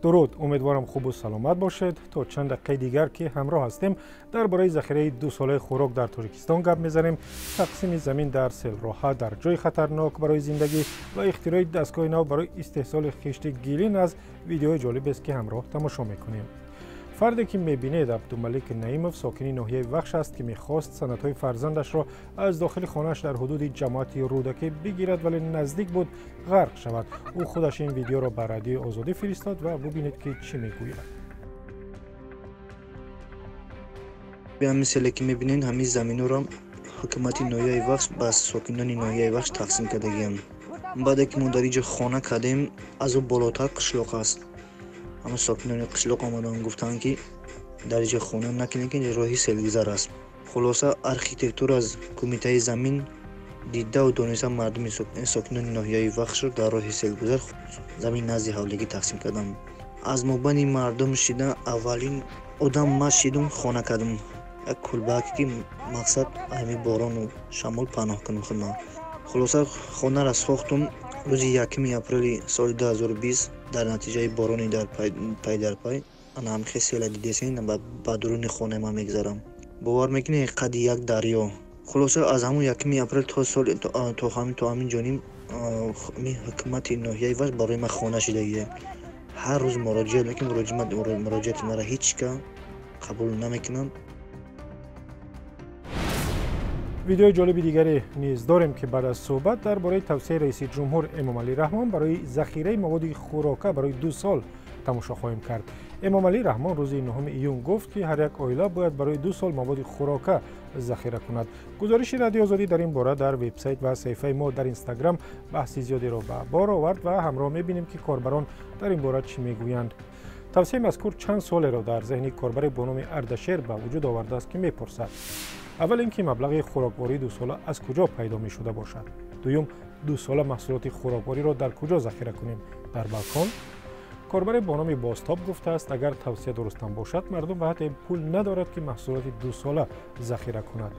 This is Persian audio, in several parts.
درود، امیدوارم خوب و سلامت باشید. تا چند دقیقه دیگر که همراه هستیم درباره ذخیره 2 ساله خوراک در تاجیکستان گپ میزنیم. تقسیم زمین در سیل راحت در جای خطرناک برای زندگی و اختراع دستگاه نو برای استحصال خشت گیلین از ویدیو جالب است که همراه تماشا میکنیم. فردی که میبینید عبدالملک نعیمов ساکن ناحیه وخش است که میخواست سندهای فرزندش را از داخل خانه‌اش در حدود جماعت رودکی بگیرد ولی نزدیک بود غرق شود. او خودش این ویدیو را به رادیو آزادی فرستاد و ببینید که چی میگوید. مثل که میبینین همین زمین را حکومت ناحیه وخش به ساکنان ناحیه وخش تقسیم کردگیم. بعد که ما در اینجا خانه کردیم از او بالاتر قشلاق است. اما ساکنان قشلاق آمدن گفتن که در اینجا خانه نکنید که راهی سیلگذر است. خلاصه ارکیتکتور از کمیته زمین دیده و دانسته مردم ساکنان ناحیه وخش را در راه سیلگذر زمین نزد حولگی تقسیم کردم. از مبانی مردم شدن اولین آدم ما شدم خانه کردم. یک کلبک که مقصد همین باران و شمال پناه کنم خودم. خلاصه خانه را ساختم روز 1 اپریل سال 2020 در نتیجه بارانی در پی انا هم خیلی دیدین با درون خانه ما میگذارم. باور میکنی قد یک دریا. خلاصه از همون 1 اپریل تا سال تا همین جانیم حکومت ناحیه وخش برای ما خانه شده. هر روز مراجعه میکنم، مراجعت مرا هیچ که قبول نمیکنن. ویدیو جالب دیگری نیز داریم که بعد از صحبت درباره توصیه رئیس جمهور امام علی رحمان برای ذخیره مواد خوراکه برای 2 سال تماشا خواهیم کرد. امام علی رحمان روز 9 ایون گفت که هر یک عائله باید برای 2 سال مواد خوراکه ذخیره کند. گزارش رادیو آزادی در این باره در وبسایت و صفحه ما در اینستاگرام بحث زیادی را به بار آورد و همراه می‌بینیم که کاربران در این باره چی میگویند. توصیه مذکور چند سال را در ذهن کاربر با نام اردشیر به وجود آورده است که میپرسد: اول اینکه مبلغ خوراکواری 2 ساله از کجا پیدا می شده باشد. دوم، 2 ساله محصولات خوراکواری را در کجا ذخیره کنیم؟ در بالکن؟ کاربر با نام بازتاب گفته است اگر توصیه درست هم باشد مردم به حد پول ندارد که محصولات 2 ساله ذخیره کند.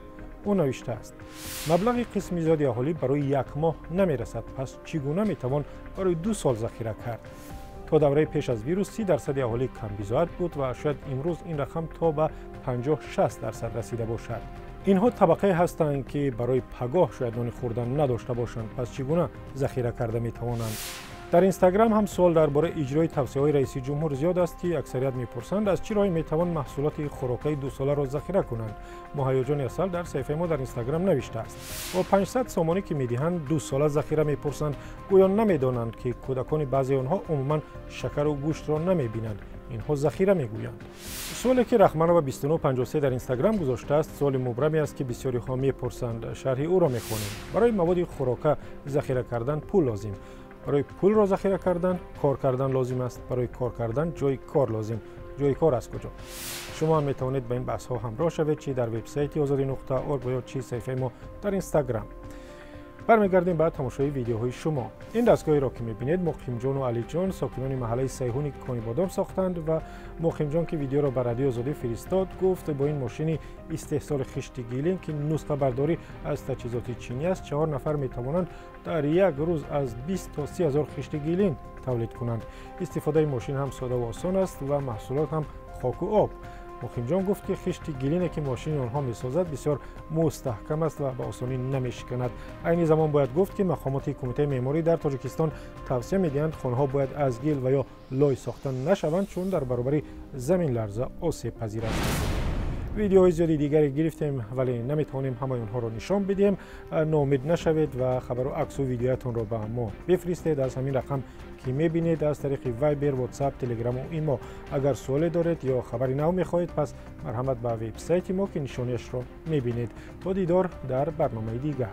او نوشته است: مبلغ قسمی زیادی اهالی برای 1 ماه نمی رسد، پس چگونه می توان برای 2 سال ذخیره کرد؟ تا دوره پیش از ویروس 30% اهالی کم بیزاعت بود و شاید امروز این رقم تا به 50-60% رسیده باشد. اینها طبقه هستند که برای پگاه شاید نان خوردن نداشته باشند، پس چگونه ذخیره کرده می توانند؟ در اینستاگرام هم سوال درباره اجرای توصیه‌های رئیس جمهور زیاد است که اکثریت میپرسند از چه راهی میتوان محصولات خوراکی 2 ساله را ذخیره کنند. مهیجان اصل در صفحه ما در اینستاگرام نوشته است: با 500 سامانی که میدهند 2 ساله ذخیره میپرسند، گویا نمیدانند که کودکان بعضی آنها عموما شکر و گوشت را نمیبینند، اینها ذخیره میگویند. سوالی که رحمان و 2953 در اینستاگرام گذاشته است سوال مبرمی است که بسیاری ها میپرسند. شرح او را میخوانیم. برای مواد خوراک ذخیره کردن پول لازم. برای پول را ذخیره کردن کار کردن لازم است. برای کار کردن جای کار لازم. جای کار از کجا؟ شما هم میتوانید به این بحث ها همراه شوید، چی در وبسایت azadi.org یا چی صفحه ما در اینستاگرام. برمیگردیم بعد تماشای ویدیوهای شما. این دستگاهی را که میبینید مقیم جان و علی جان ساکنان محله سیهون کانی بادام ساختند و مقیم جان که ویدیو را به رادیو آزادی فرستاد گفت با این ماشین استحصال خشت گیلین که نسخه برداری از تجهیزات چینی است 4 نفر میتوانند در یک روز از 20 تا 30 هزار خشت گیلین تولید کنند. استفاده ماشین هم ساده و آسان است و محصولات هم خاک و آب. مقیم جان گفت که خشت گیلینی که ماشین آنها میسازد بسیار مستحکم است و به آسانی نمیشکند. عین زمان باید گفت که مقامات کمیته معماری در تاجیکستان توصیه میدهند خانه‌ها باید از گل و یا لای ساخته نشوند چون در برابر زمین لرزه آسیب پذیر است. ویدیوهای زیادی دیگری گرفتیم ولی نمیتوانیم همه اونها را نشان بدیم. ناامید نشوید و خبر و عکس و ویدیوهاتون را به ما بفرستید از همین رقم که میبینید از طریق وایبر، واتساپ، تلگرام و ایمو. اگر سوالی دارید یا خبری نو میخواهید پس مرحمت به وبسایت ما که نشانیش را میبینید. تا دیدار در برنامه دیگر.